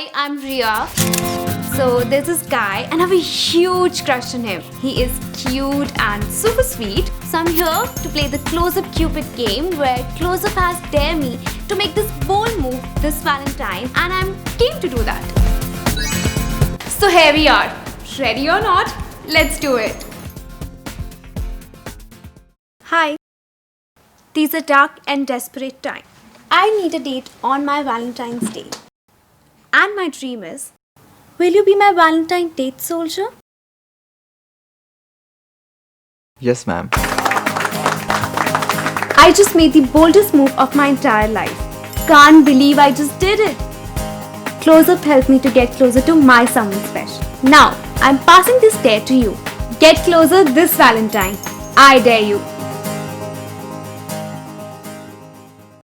Hi, I'm Ria. So there's this guy and I have a huge crush on him. He is cute and super sweet. So I'm here to play the Closeup Cupid game where Closeup has dared me to make this bold move this Valentine and I'm keen to do that. So here we are. Ready or not? Let's do it. Hi. These are dark and desperate times. I need a date on my Valentine's Day. And my dream is, will you be my Valentine date soldier? Yes, ma'am. I just made the boldest move of my entire life. Can't believe I just did it. Closeup helped me to get closer to my someone special. Now, I'm passing this dare to you. Get closer this Valentine. I dare you.